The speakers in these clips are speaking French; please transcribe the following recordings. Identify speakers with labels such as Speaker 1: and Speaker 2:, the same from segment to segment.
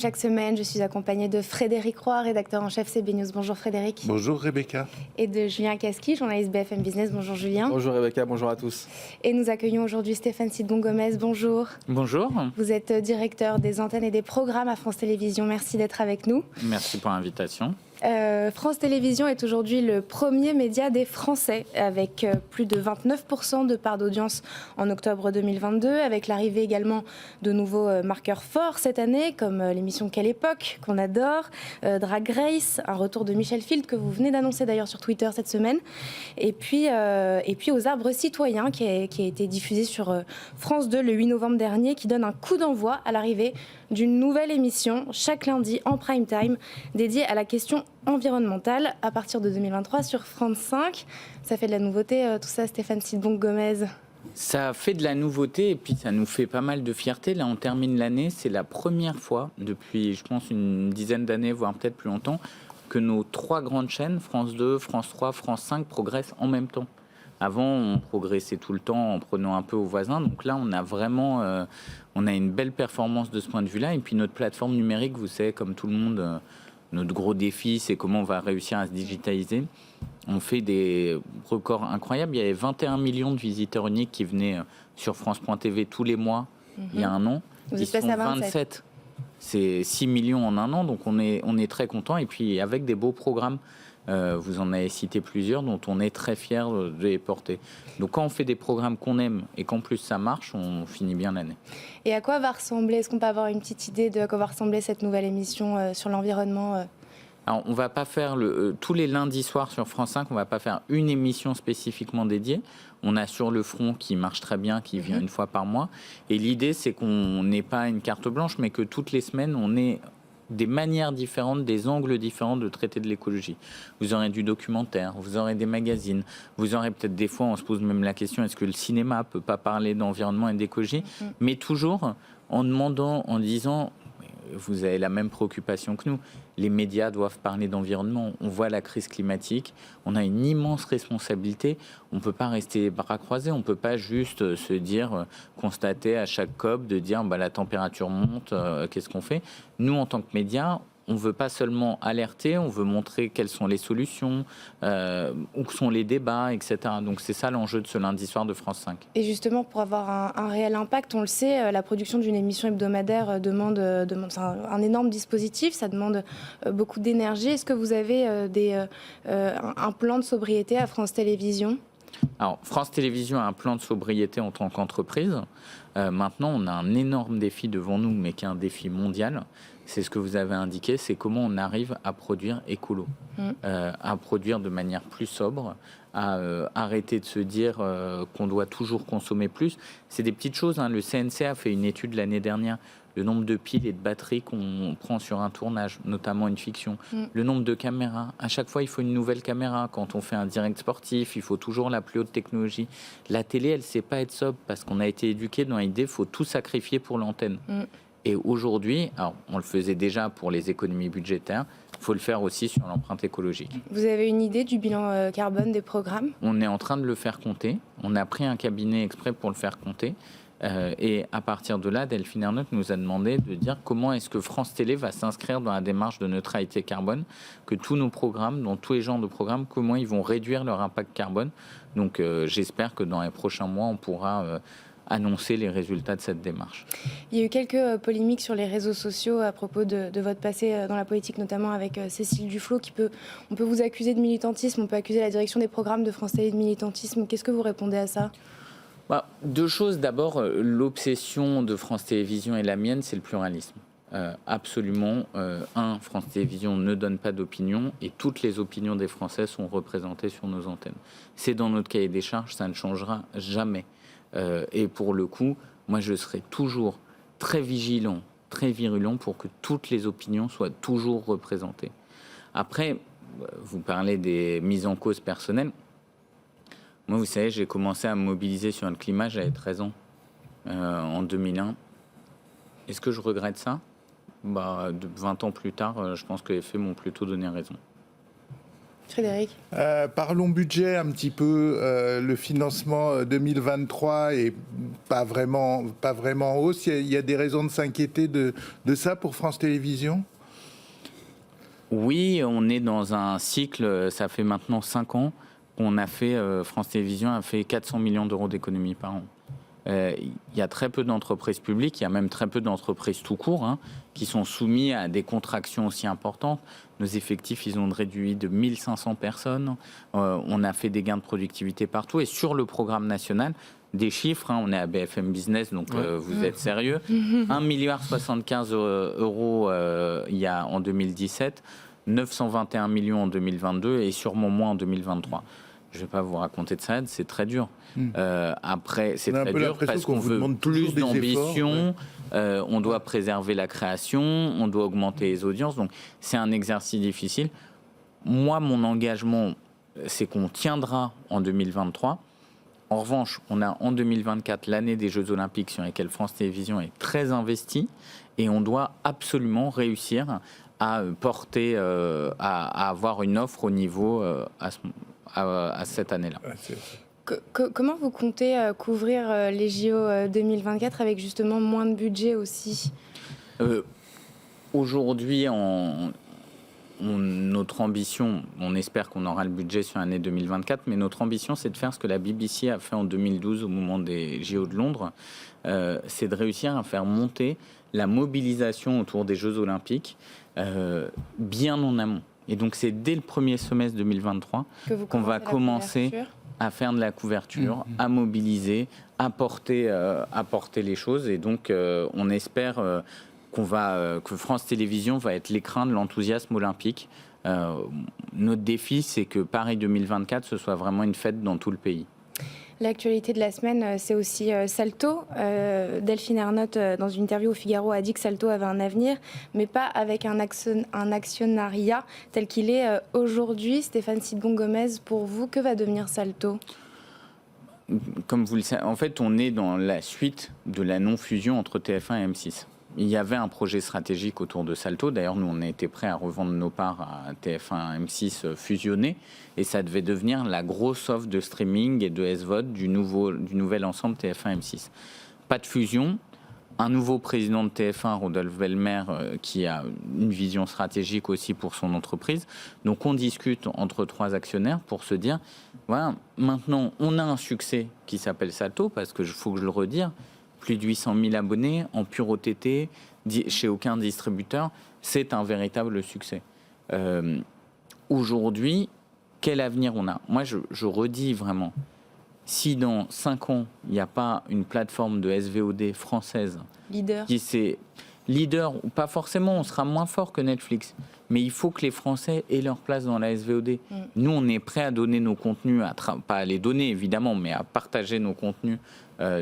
Speaker 1: Chaque semaine, je suis accompagnée de Frédéric Roy, rédacteur en chef CB News. Bonjour Frédéric.
Speaker 2: Bonjour Rebecca.
Speaker 1: Et de Julien Casqui, journaliste BFM Business. Bonjour Julien.
Speaker 3: Bonjour Rebecca, bonjour à tous.
Speaker 1: Et nous accueillons aujourd'hui Stéphane Sidbon-Gomez. Bonjour.
Speaker 4: Bonjour.
Speaker 1: Vous êtes directeur des antennes et des programmes à France Télévisions. Merci d'être avec nous.
Speaker 4: Merci pour l'invitation.
Speaker 1: France Télévisions est aujourd'hui le premier média des Français, avec plus de 29% de part d'audience en octobre 2022, avec l'arrivée également de nouveaux marqueurs forts cette année, comme l'émission Quelle époque, qu'on adore, Drag Race, un retour de Michel Field, que vous venez d'annoncer d'ailleurs sur Twitter cette semaine, et puis Aux Arbres Citoyens, qui a été diffusé sur France 2 le 8 novembre dernier, qui donne un coup d'envoi à l'arrivée d'une nouvelle émission chaque lundi en prime time, dédiée à la question environnementale à partir de 2023 sur France 5. Ça fait de la nouveauté, tout ça, Stéphane Sidbon-Gomez?
Speaker 4: Ça fait de la nouveauté et puis ça nous fait pas mal de fierté. Là, on termine l'année. C'est la première fois depuis, je pense, une dizaine d'années, voire peut-être plus longtemps, que nos trois grandes chaînes, France 2, France 3, France 5, progressent en même temps. Avant, on progressait tout le temps en prenant un peu aux voisins. Donc là, on a vraiment on a une belle performance de ce point de vue-là. Et puis notre plateforme numérique, vous savez, comme tout le monde, notre gros défi, c'est comment on va réussir à se digitaliser. On fait des records incroyables. Il y avait 21 millions de visiteurs uniques qui venaient sur France.tv tous les mois il y a un an.
Speaker 1: Vous
Speaker 4: Ils
Speaker 1: êtes passé
Speaker 4: sont
Speaker 1: à 27.
Speaker 4: 27. C'est 6 millions en un an. Donc on est très contents. Et puis avec des beaux programmes. Vous en avez cité plusieurs dont on est très fiers de les porter. Donc quand on fait des programmes qu'on aime et qu'en plus ça marche, on finit bien l'année.
Speaker 1: Et à quoi va ressembler, est-ce qu'on peut avoir une petite idée de à quoi va ressembler cette nouvelle émission sur l'environnement
Speaker 4: Alors, on va pas faire tous les lundis soirs sur France 5, on va pas faire une émission spécifiquement dédiée. On a Sur le front qui marche très bien, qui vient une fois par mois. Et l'idée, c'est qu'on n'ait pas une carte blanche, mais que toutes les semaines, on ait des manières différentes, des angles différents de traiter de l'écologie. Vous aurez du documentaire, vous aurez des magazines, vous aurez peut-être des fois, on se pose même la question, est-ce que le cinéma peut pas parler d'environnement et d'écologie? Mais toujours en demandant, en disant, vous avez la même préoccupation que nous, les médias doivent parler d'environnement. On voit la crise climatique, on a une immense responsabilité. On ne peut pas rester les bras croisés, on ne peut pas juste se dire, constater à chaque COP, de dire bah, la température monte, qu'est-ce qu'on fait? Nous, en tant que médias, on ne veut pas seulement alerter, on veut montrer quelles sont les solutions, où sont les débats, etc. Donc c'est ça l'enjeu de ce lundi soir de France 5.
Speaker 1: Et justement, pour avoir un réel impact, on le sait, la production d'une émission hebdomadaire demande un énorme dispositif, ça demande beaucoup d'énergie. Est-ce que vous avez un plan de sobriété à France Télévisions?
Speaker 4: Alors, France Télévisions a un plan de sobriété en tant qu'entreprise. Maintenant, on a un énorme défi devant nous, mais qui est un défi mondial. C'est ce que vous avez indiqué, c'est comment on arrive à produire écolo, à produire de manière plus sobre, à arrêter de se dire qu'on doit toujours consommer plus. C'est des petites choses, hein. Le CNC a fait une étude l'année dernière. Le nombre de piles et de batteries qu'on prend sur un tournage, notamment une fiction. Le nombre de caméras. À chaque fois, il faut une nouvelle caméra. Quand on fait un direct sportif, il faut toujours la plus haute technologie. La télé, elle ne sait pas être sobre parce qu'on a été éduqué dans l'idée qu'il faut tout sacrifier pour l'antenne. Et aujourd'hui, alors on le faisait déjà pour les économies budgétaires, il faut le faire aussi sur l'empreinte écologique.
Speaker 1: Vous avez une idée du bilan carbone des programmes?
Speaker 4: On est en train de le faire compter. On a pris un cabinet exprès pour le faire compter. Et à partir de là, Delphine Ernotte nous a demandé de dire comment est-ce que France Télé va s'inscrire dans la démarche de neutralité carbone, que tous nos programmes, dans tous les genres de programmes, comment ils vont réduire leur impact carbone. Donc j'espère que dans les prochains mois, on pourra annoncer les résultats de cette démarche.
Speaker 1: Il y a eu quelques polémiques sur les réseaux sociaux à propos de votre passé dans la politique, notamment avec Cécile Duflot, on peut vous accuser de militantisme, on peut accuser la direction des programmes de France Télé de militantisme. Qu'est-ce que vous répondez à ça?
Speaker 4: Deux choses. D'abord, l'obsession de France Télévisions et la mienne, c'est le pluralisme. Absolument. France Télévisions ne donne pas d'opinion et toutes les opinions des Français sont représentées sur nos antennes. C'est dans notre cahier des charges, ça ne changera jamais. Et pour le coup, moi, je serai toujours très vigilant, très virulent pour que toutes les opinions soient toujours représentées. Après, vous parlez des mises en cause personnelles. Moi, vous savez, j'ai commencé à me mobiliser sur le climat, j'avais 13 ans, en 2001. Est-ce que je regrette ça? 20 ans plus tard, je pense que les faits m'ont plutôt donné raison.
Speaker 1: Frédéric.
Speaker 2: Parlons budget un petit peu. Le financement 2023 est pas vraiment en hausse. Il y a des raisons de s'inquiéter de ça pour France Télévisions ?
Speaker 4: Oui, on est dans un cycle, ça fait maintenant 5 ans qu'on a fait, France Télévisions a fait 400 millions d'euros d'économies par an. Il y a très peu d'entreprises publiques, il y a même très peu d'entreprises tout court qui sont soumises à des contractions aussi importantes. Nos effectifs, ils ont réduit de 1500 personnes. On a fait des gains de productivité partout. Et sur le programme national, des chiffres, on est à BFM Business, donc vous êtes sérieux. 1,75 milliard euros il y a en 2017, 921 millions en 2022 et sûrement moins en 2023. Je ne vais pas vous raconter de ça, c'est très dur. Après, c'est très dur parce qu'on veut plus d'ambition, on doit préserver la création, on doit augmenter les audiences. Donc, c'est un exercice difficile. Moi, mon engagement, c'est qu'on tiendra en 2023. En revanche, on a en 2024 l'année des Jeux Olympiques sur lesquels France Télévisions est très investie et on doit absolument réussir à porter, à avoir une offre au niveau à cette année-là.
Speaker 1: Comment vous comptez couvrir les JO 2024 avec justement moins de budget aussi ?
Speaker 4: Aujourd'hui, notre ambition, on espère qu'on aura le budget sur l'année 2024, mais notre ambition, c'est de faire ce que la BBC a fait en 2012 au moment des JO de Londres, c'est de réussir à faire monter la mobilisation autour des Jeux Olympiques bien en amont. Et donc, c'est dès le premier semestre 2023 qu'on va commencer à faire de la couverture, à mobiliser, à porter les choses. Et donc, on espère que France Télévisions va être l'écrin de l'enthousiasme olympique. Notre défi, c'est que Paris 2024, ce soit vraiment une fête dans tout le pays.
Speaker 1: L'actualité de la semaine, c'est aussi Salto. Delphine Ernotte, dans une interview au Figaro, a dit que Salto avait un avenir, mais pas avec un actionnariat tel qu'il est aujourd'hui. Stéphane Sidbon-Gomez, pour vous, que va devenir Salto ?
Speaker 4: Comme vous le savez, en fait, on est dans la suite de la non-fusion entre TF1 et M6. Il y avait un projet stratégique autour de Salto. D'ailleurs, nous, on était prêts à revendre nos parts à TF1 M6 fusionnés. Et ça devait devenir la grosse offre de streaming et de SVOD du nouvel ensemble TF1 M6. Pas de fusion. Un nouveau président de TF1, Rodolphe Belmer, qui a une vision stratégique aussi pour son entreprise. Donc, on discute entre 3 actionnaires pour se dire, voilà, maintenant, on a un succès qui s'appelle Salto, parce que faut que je le redire, plus de 800 000 abonnés en pure OTT, chez aucun distributeur, c'est un véritable succès. Aujourd'hui, quel avenir on a ? Moi, je redis vraiment, si dans 5 ans, il n'y a pas une plateforme de SVOD française qui c'est leader, ou pas forcément, on sera moins fort que Netflix, mais il faut que les Français aient leur place dans la SVOD. Nous, on est prêt à donner nos contenus, pas à les donner évidemment, mais à partager nos contenus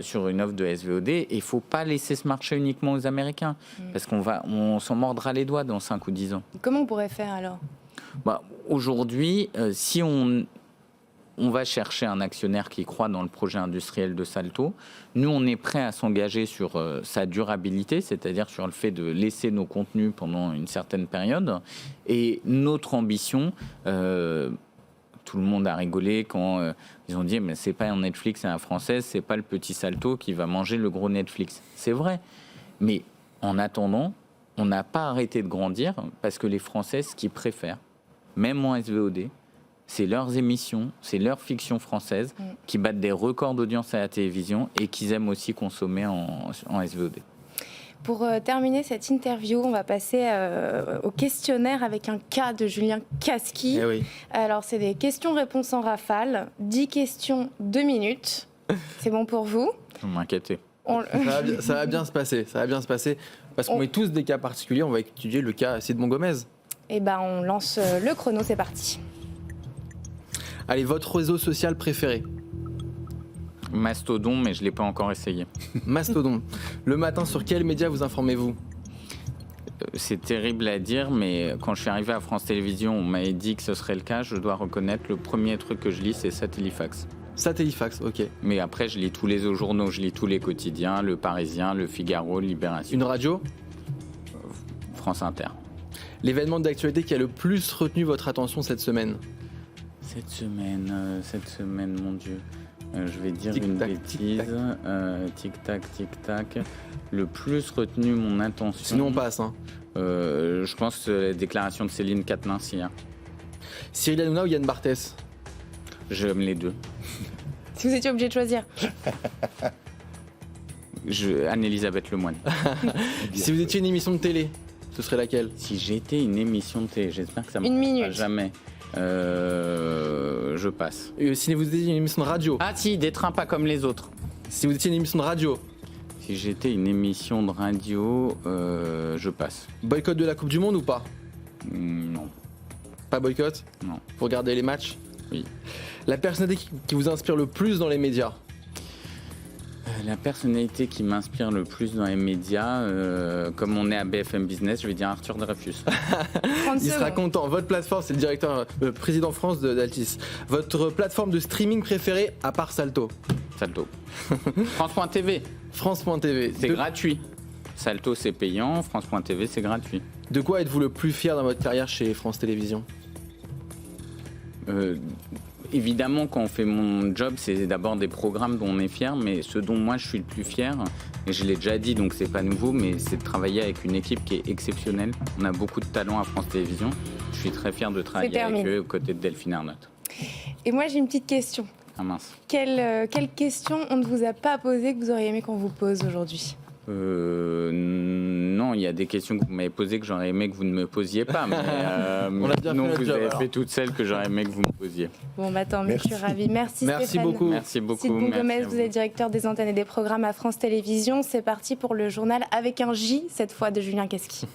Speaker 4: sur une offre de SVOD, et il ne faut pas laisser ce marché uniquement aux Américains, parce qu'on s'en mordra les doigts dans 5 ou 10 ans.
Speaker 1: Comment on pourrait faire alors ?
Speaker 4: Aujourd'hui, si on va chercher un actionnaire qui croit dans le projet industriel de Salto, nous, on est prêt à s'engager sur sa durabilité, c'est-à-dire sur le fait de laisser nos contenus pendant une certaine période, et notre ambition... tout le monde a rigolé quand ils ont dit mais c'est pas un Netflix et un français, c'est pas le petit Salto qui va manger le gros Netflix. C'est vrai, mais en attendant, on n'a pas arrêté de grandir parce que les Français, ce qu'ils préfèrent, même en SVOD, c'est leurs émissions, c'est leurs fictions françaises qui battent des records d'audience à la télévision et qu'ils aiment aussi consommer en SVOD.
Speaker 1: Pour terminer cette interview, on va passer au questionnaire avec un cas de Julien Casqui.
Speaker 3: Oui.
Speaker 1: Alors, c'est des questions-réponses en rafale. 10 questions, 2 minutes. C'est bon pour vous ?
Speaker 4: Vous m'inquiétez.
Speaker 3: Ça va bien se passer. Parce qu'on met tous des cas particuliers. On va étudier le cas Sidbon-Gomez.
Speaker 1: Eh ben, on lance le chrono. C'est parti.
Speaker 3: Allez, votre réseau social préféré ?
Speaker 4: Mastodon, mais je ne l'ai pas encore essayé.
Speaker 3: Mastodon. Le matin, sur quel média vous informez-vous ?
Speaker 4: C'est terrible à dire, mais quand je suis arrivé à France Télévisions, on m'avait dit que ce serait le cas. Je dois reconnaître, le premier truc que je lis, c'est Satellifax.
Speaker 3: Satellifax, ok.
Speaker 4: Mais après, je lis tous les journaux, je lis tous les quotidiens, Le Parisien, Le Figaro, Libération.
Speaker 3: Une radio ?
Speaker 4: France Inter.
Speaker 3: L'événement d'actualité qui a le plus retenu votre attention cette semaine ?
Speaker 4: Cette semaine, mon Dieu. Je vais dire une
Speaker 3: Tic-tac,
Speaker 4: bêtise. Tic-tac, tic-tac. Le plus retenu mon attention.
Speaker 3: Sinon, on passe. Hein.
Speaker 4: Je pense que la déclaration de Céline Quatennens hier.
Speaker 3: Cyril Hanouna ou Yann Barthès?
Speaker 4: J'aime les deux.
Speaker 1: Si vous étiez obligé de choisir.
Speaker 4: Anne-Elisabeth Lemoine.
Speaker 3: Si vous étiez une émission de télé, ce serait laquelle?
Speaker 4: Si j'étais une émission de télé, j'espère que ça
Speaker 1: Une
Speaker 4: me
Speaker 1: minute.
Speaker 4: jamais. Je passe.
Speaker 3: Si vous étiez une émission de radio.
Speaker 4: Ah si, des trains pas comme les autres.
Speaker 3: Si vous étiez une émission de radio.
Speaker 4: Si j'étais une émission de radio, je passe.
Speaker 3: Boycott de la Coupe du Monde ou pas?
Speaker 4: Non.
Speaker 3: Pas boycott?
Speaker 4: Non.
Speaker 3: Pour regarder les matchs?
Speaker 4: Oui.
Speaker 3: La personnalité qui vous inspire le plus dans les médias?
Speaker 4: La personnalité qui m'inspire le plus dans les médias, comme on est à BFM Business, je vais dire Arthur Dreyfus.
Speaker 1: 30
Speaker 3: Il sera
Speaker 1: secondes.
Speaker 3: content. Votre plateforme, c'est le directeur, le président France d'Altis. Votre plateforme de streaming préférée, à part Salto?
Speaker 4: Salto. France.tv,
Speaker 3: France.tv.
Speaker 4: c'est gratuit. Salto, c'est payant. France.tv, c'est gratuit.
Speaker 3: De quoi êtes-vous le plus fier dans votre carrière chez France Télévisions?
Speaker 4: Évidemment, quand on fait mon job, c'est d'abord des programmes dont on est fier, mais ce dont moi je suis le plus fier, et je l'ai déjà dit donc c'est pas nouveau, mais c'est de travailler avec une équipe qui est exceptionnelle. On a beaucoup de talent à France Télévisions. Je suis très fier de travailler avec eux aux côtés de Delphine Ernotte.
Speaker 1: Et moi, j'ai une petite question.
Speaker 4: Ah mince.
Speaker 1: Quelle question on ne vous a pas posée que vous auriez aimé qu'on vous pose aujourd'hui?
Speaker 4: Non, il y a des questions que vous m'avez posées que j'aurais aimé que vous ne me posiez pas. Mais,
Speaker 3: On a bien
Speaker 4: non,
Speaker 3: fait notre
Speaker 4: vous
Speaker 3: job,
Speaker 4: avez
Speaker 3: alors.
Speaker 4: fait toutes celles que j'aurais aimé que vous me posiez.
Speaker 1: Bon, bah tant mieux, je suis ravie. Merci,
Speaker 3: Merci
Speaker 1: Stéphane.
Speaker 3: beaucoup.
Speaker 4: Merci beaucoup.
Speaker 1: Sidboun
Speaker 4: merci
Speaker 1: Gomez,
Speaker 4: à
Speaker 1: vous
Speaker 4: vous.
Speaker 1: êtes directeur des antennes et des programmes à France Télévisions. C'est parti pour le journal avec un J, cette fois de Julien Casqui.